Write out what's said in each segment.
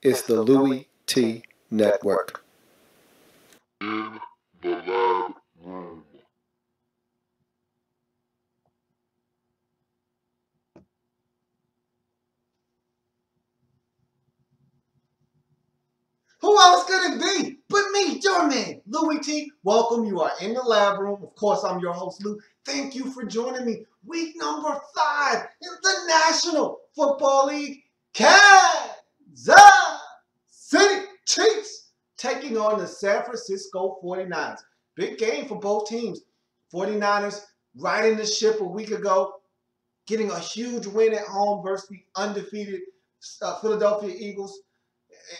It's the Louie T Network. In the lab room. Who else could it be but me, your man, Louie T? Welcome. You are in the lab room. Of course, I'm your host, Lou. Thank you for joining me. Week number 5 in the National Football League. Kansas City Chiefs taking on the San Francisco 49ers. Big game for both teams. 49ers riding the ship a week ago, getting a huge win at home versus the undefeated Philadelphia Eagles.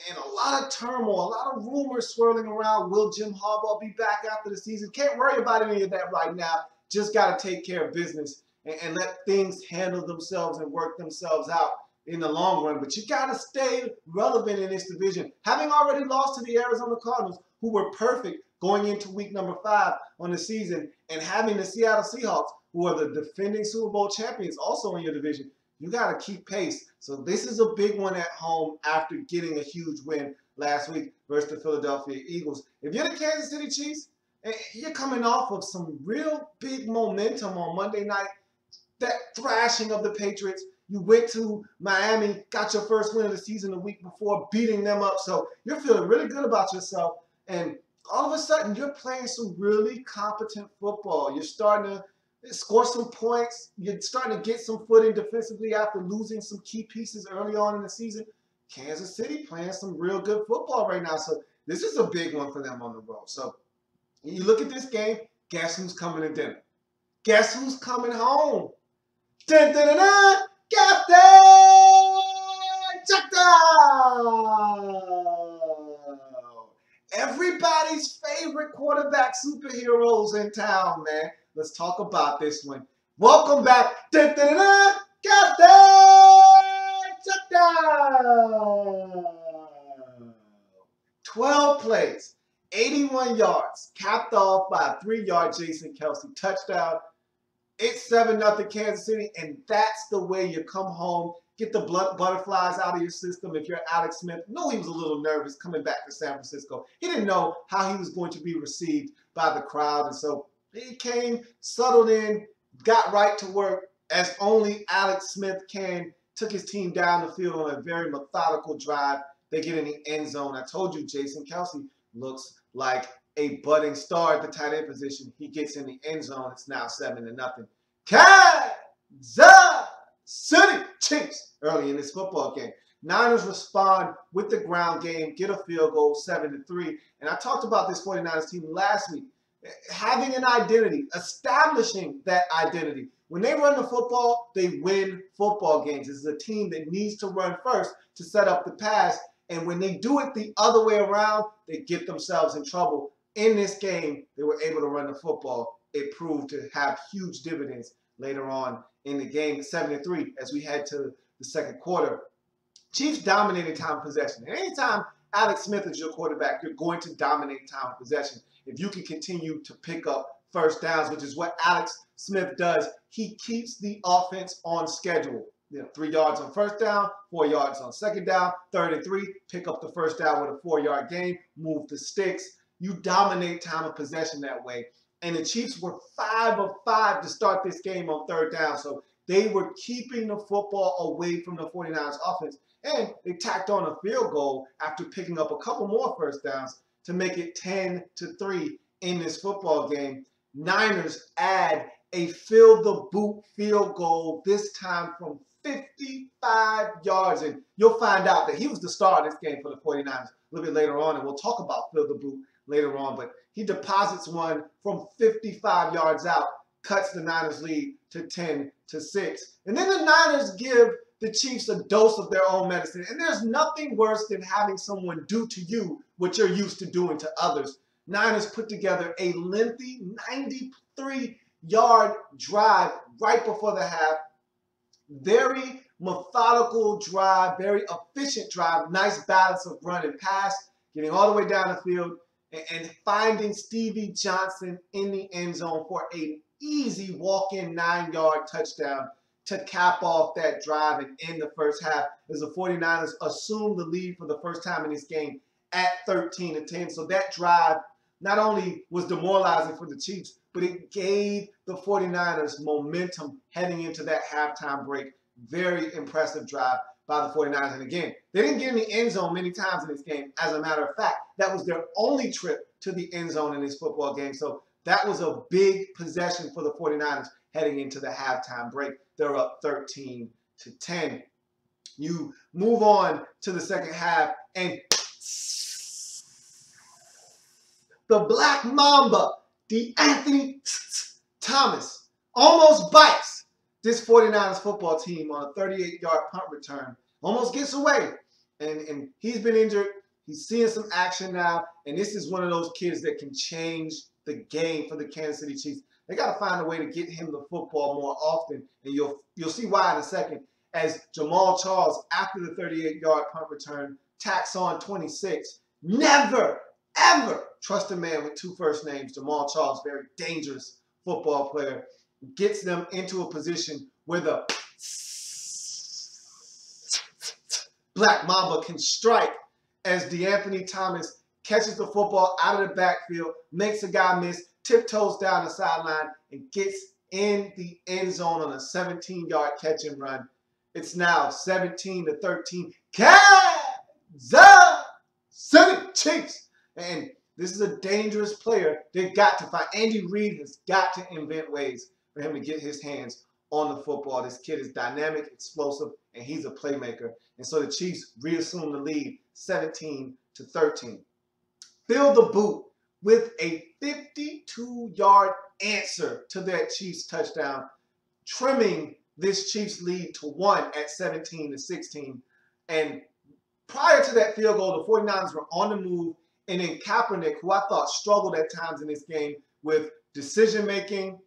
And a lot of turmoil, a lot of rumors swirling around. Will Jim Harbaugh be back after the season? Can't worry about any of that right now. Just got to take care of business and let things handle themselves and work themselves out in the long run. But you got to stay relevant in this division. Having already lost to the Arizona Cardinals, who were perfect going into week number 5 on the season, and having the Seattle Seahawks, who are the defending Super Bowl champions, also in your division, you got to keep pace. So this is a big one at home after getting a huge win last week versus the Philadelphia Eagles. If you're the Kansas City Chiefs, you're coming off of some real big momentum on Monday night, that thrashing of the Patriots. You went to Miami, got your first win of the season the week before, beating them up. So you're feeling really good about yourself. And all of a sudden, you're playing some really competent football. You're starting to score some points. You're starting to get some footing defensively after losing some key pieces early on in the season. Kansas City playing some real good football right now. So this is a big one for them on the road. So you look at this game, guess who's coming to dinner? Guess who's coming home? Dun, dun, dun, dun. Captain Checkdown! Everybody's favorite quarterback superheroes in town, man. Let's talk about this one. Welcome back. Dun, dun, dun, dun. Captain Checkdown! 12 plays, 81 yards, capped off by a 3-yard Jason Kelce touchdown. It's 7-0 Kansas City, and that's the way you come home, get the butterflies out of your system. If you're Alex Smith, know he was a little nervous coming back to San Francisco. He didn't know how he was going to be received by the crowd, and so he came, settled in, got right to work as only Alex Smith can, took his team down the field on a very methodical drive. They get in the end zone. I told you Jason Kelce looks like a budding star at the tight end position. He gets in the end zone. It's now 7-0. Kansas City Chiefs early in this football game. Niners respond with the ground game, get a field goal, 7-3. And I talked about this 49ers team last week. Having an identity, establishing that identity. When they run the football, they win football games. This is a team that needs to run first to set up the pass. And when they do it the other way around, they get themselves in trouble. In this game, they were able to run the football. It proved to have huge dividends later on in the game, 7-3, as we head to the second quarter. Chiefs dominated time of possession. And anytime Alex Smith is your quarterback, you're going to dominate time of possession. If you can continue to pick up first downs, which is what Alex Smith does, he keeps the offense on schedule. 3 yards on first down, 4 yards on second down, 3rd and 3, pick up the first down with a 4-yard gain, move the sticks. You dominate time of possession that way. And the Chiefs were 5 of 5 to start this game on 3rd down. So they were keeping the football away from the 49ers offense. And they tacked on a field goal after picking up a couple more first downs to make it 10-3 in this football game. Niners add a fill-the-boot field goal, this time from 55 yards. And you'll find out that he was the star of this game for the 49ers a little bit later on. And we'll talk about fill-the-boot later on. But he deposits one from 55 yards out, cuts the Niners lead to 10-6. And then the Niners give the Chiefs a dose of their own medicine. And there's nothing worse than having someone do to you what you're used to doing to others. Niners put together a lengthy 93-yard drive right before the half. Very methodical drive, very efficient drive, nice balance of run and pass, getting all the way down the field and finding Stevie Johnson in the end zone for an easy walk-in 9-yard touchdown to cap off that drive and end the first half as the 49ers assumed the lead for the first time in this game at 13-10. So that drive not only was demoralizing for the Chiefs, but it gave the 49ers momentum heading into that halftime break. Very impressive drive by the 49ers. And again, they didn't get in the end zone many times in this game. As a matter of fact, that was their only trip to the end zone in this football game. So that was a big possession for the 49ers heading into the halftime break. They're up 13-10. You move on to the second half, and the Black Mamba, Anthony Thomas, almost bites this 49ers football team on a 38-yard punt return. Almost gets away, and he's been injured. He's seeing some action now, and this is one of those kids that can change the game for the Kansas City Chiefs. They got to find a way to get him the football more often, and you'll see why in a second. As Jamal Charles, after the 38-yard punt return, tacks on 26. Never, ever trust a man with two first names. Jamal Charles, very dangerous football player, gets them into a position where the Black Mamba can strike as Anthony Thomas catches the football out of the backfield, makes a guy miss, tiptoes down the sideline, and gets in the end zone on a 17-yard catch and run. It's now 17-13. Kansas City Chiefs. And this is a dangerous player. They've got to find. Andy Reid has got to invent ways for him to get his hands on the football. This kid is dynamic, explosive, and he's a playmaker. And so the Chiefs reassume the lead 17-13. Fill the boot with a 52-yard answer to that Chiefs touchdown, trimming this Chiefs lead to 1 at 17-16. And prior to that field goal, the 49ers were on the move, and then Kaepernick, who I thought struggled at times in this game with decision-making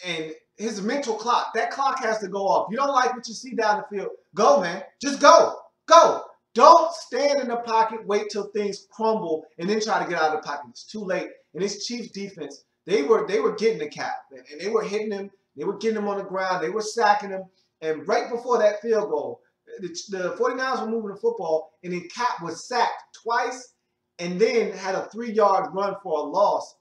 and his mental clock. That clock has to go off. You don't like what you see down the field, go, man. Just go. Go. Don't stand in the pocket, wait till things crumble, and then try to get out of the pocket. It's too late. And this Chiefs defense, they were getting the Cap, and they were hitting him. They were getting him on the ground. They were sacking him. And right before that field goal, the 49ers were moving the football, and then Cap was sacked twice and then had a 3-yard run for a loss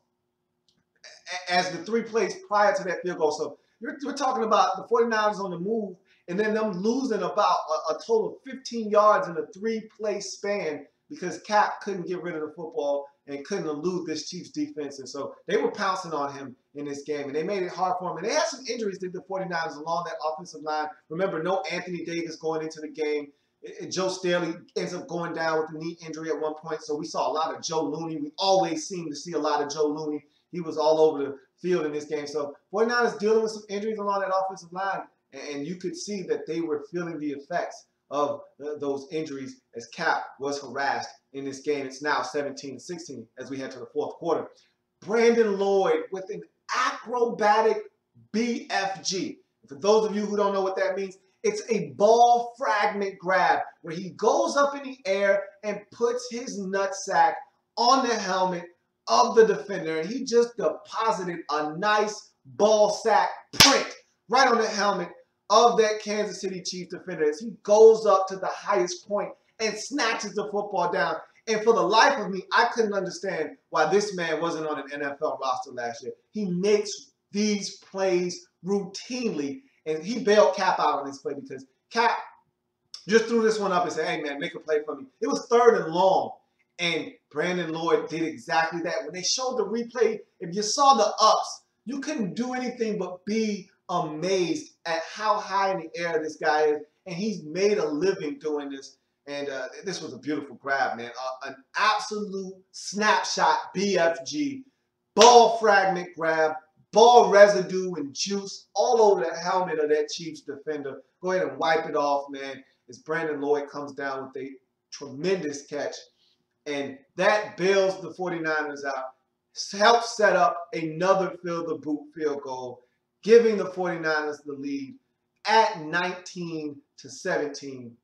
as the 3 plays prior to that field goal. So we're talking about the 49ers on the move and then them losing about a total of 15 yards in a 3-play span because Cap couldn't get rid of the football and couldn't elude this Chiefs defense. And so they were pouncing on him in this game, and they made it hard for him. And they had some injuries to the 49ers along that offensive line. Remember, no Anthony Davis going into the game. Joe Staley ends up going down with a knee injury at one point. So we saw a lot of Joe Louie. We always seem to see a lot of Joe Louie. He was all over the field in this game. So 49ers dealing with some injuries along that offensive line. And you could see that they were feeling the effects of those injuries as Cap was harassed in this game. It's now 17-16 as we head to the fourth quarter. Brandon Lloyd with an acrobatic BFG. For those of you who don't know what that means, it's a ball fragment grab where he goes up in the air and puts his nutsack on the helmet of the defender. And he just deposited a nice ball sack print right on the helmet of that Kansas City Chiefs defender as he goes up to the highest point and snatches the football down. And for the life of me, I couldn't understand why this man wasn't on an NFL roster last year. He makes these plays routinely, and he bailed Cap out on this play because Cap just threw this one up and said, hey, man, make a play for me. It was 3rd and long, and Brandon Lloyd did exactly that. When they showed the replay, if you saw the ups, you couldn't do anything but be amazed at how high in the air this guy is, and he's made a living doing this. And this was a beautiful grab, man. An absolute snapshot BFG, ball fragment grab, ball residue and juice all over the helmet of that Chiefs defender. Go ahead and wipe it off, man, as Brandon Lloyd comes down with a tremendous catch. And that bails the 49ers out, helps set up another fill-the-boot field goal, giving the 49ers the lead at 19-17.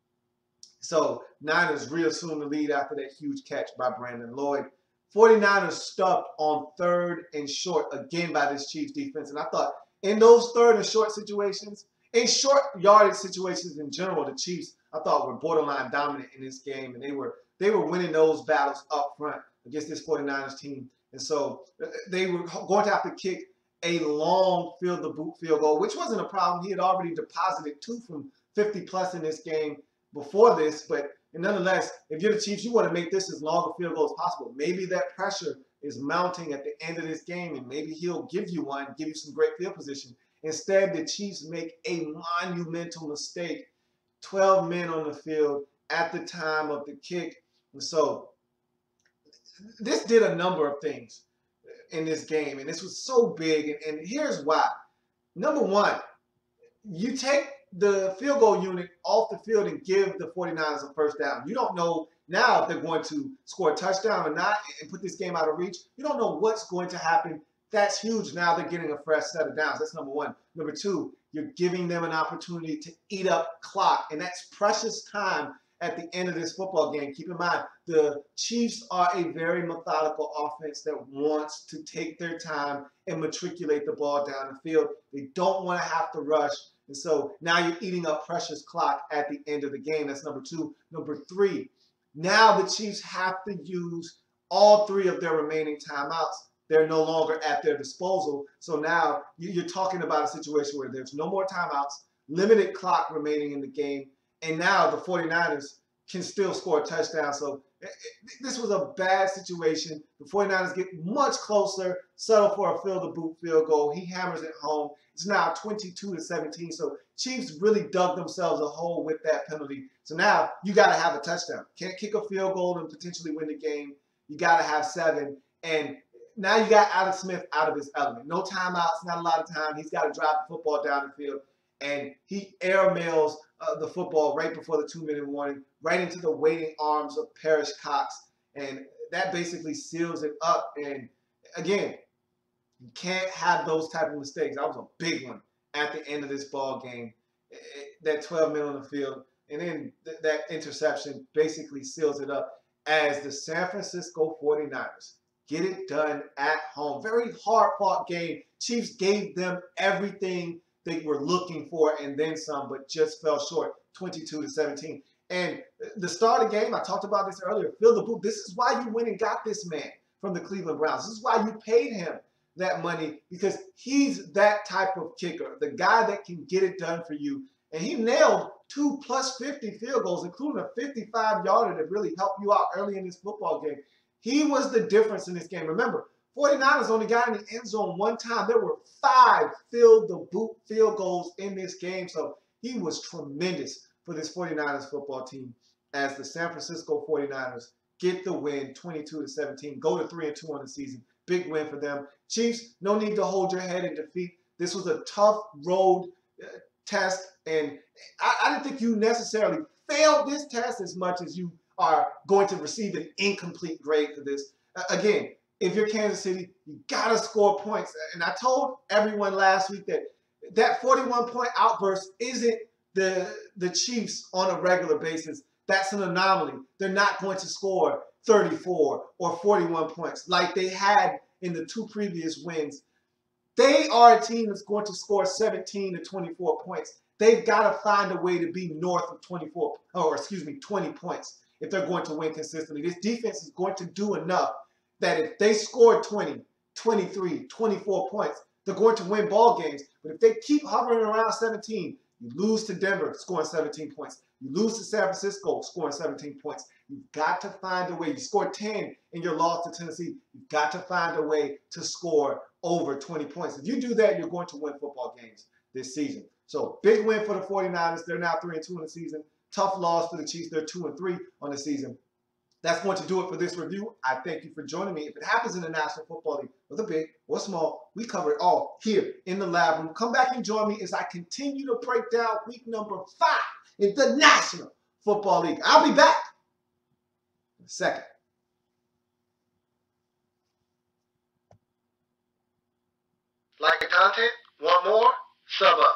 So Niners reassume the lead after that huge catch by Brandon Lloyd. 49ers stuffed on 3rd and short again by this Chiefs defense. And I thought in those 3rd and short situations, In short yardage situations in general, the Chiefs, I thought, were borderline dominant in this game, and they were winning those battles up front against this 49ers team. And so they were going to have to kick a long field goal, which wasn't a problem. He had already deposited 2 from 50 plus in this game before this, but nonetheless, if you're the Chiefs, you want to make this as long a field goal as possible. Maybe that pressure is mounting at the end of this game, and maybe he'll give you one, give you some great field position. Instead, the Chiefs make a monumental mistake. 12 men on the field at the time of the kick. And so this did a number of things in this game, and this was so big. And here's why. Number one, you take the field goal unit off the field and give the 49ers a first down. You don't know now if they're going to score a touchdown or not and put this game out of reach. You don't know what's going to happen. That's huge. Now they're getting a fresh set of downs. That's number one. Number two, you're giving them an opportunity to eat up clock, and that's precious time at the end of this football game. Keep in mind, the Chiefs are a very methodical offense that wants to take their time and matriculate the ball down the field. They don't want to have to rush. And so now you're eating up precious clock at the end of the game. That's number two. Number three, now the Chiefs have to use all 3 of their remaining timeouts. They're no longer at their disposal. So now you're talking about a situation where there's no more timeouts, limited clock remaining in the game, and now the 49ers can still score a touchdown. So this was a bad situation. The 49ers get much closer, settle for a field goal. He hammers it home. It's now 22-17. So Chiefs really dug themselves a hole with that penalty. So now you got to have a touchdown. Can't kick a field goal and potentially win the game. You got to have 7. And now you got Alex Smith out of his element. No timeouts, not a lot of time. He's got to drive the football down the field. And he airmails the football right before the 2-minute warning, right into the waiting arms of Parrish Cox. And that basically seals it up. And again, you can't have those type of mistakes. That was a big one at the end of this ball game. That 12 men on the field. And then that interception basically seals it up as the San Francisco 49ers get it done at home. Very hard-fought game. Chiefs gave them everything they were looking for and then some, but just fell short, 22-17. And the start of the game, I talked about this earlier, Phil the Boot, this is why you went and got this man from the Cleveland Browns. This is why you paid him that money, because he's that type of kicker, the guy that can get it done for you. And he nailed 2 plus 50 field goals, including a 55-yarder that really helped you out early in this football game. He was the difference in this game. Remember, 49ers only got in the end zone 1 time. There were 5 field goals in this game. So he was tremendous for this 49ers football team as the San Francisco 49ers get the win 22-17, go to 3-2 on the season. Big win for them. Chiefs, no need to hold your head in defeat. This was a tough road test, and I didn't think you necessarily failed this test as much as you are going to receive an incomplete grade for this. Again, if you're Kansas City, you got to score points. And I told everyone last week that that 41-point outburst isn't the Chiefs on a regular basis. That's an anomaly. They're not going to score 34 or 41 points like they had in the 2 previous wins. They are a team that's going to score 17 to 24 points. They've got to find a way to be north of 20 points if they're going to win consistently. This defense is going to do enough that if they score 20, 23, 24 points, they're going to win ball games. But if they keep hovering around 17, you lose to Denver scoring 17 points. You lose to San Francisco scoring 17 points. You've got to find a way. You scored 10 in your loss to Tennessee. You've got to find a way to score over 20 points. If you do that, you're going to win football games this season. So big win for the 49ers. They're now 3-2 in the season. Tough loss for the Chiefs. They're 2-3 on the season. That's going to do it for this review. I thank you for joining me. If it happens in the National Football League, whether big or small, we cover it all here in the lab room. Come back and join me as I continue to break down week number 5 in the National Football League. I'll be back in a second. Like the content? Want more? Sub up.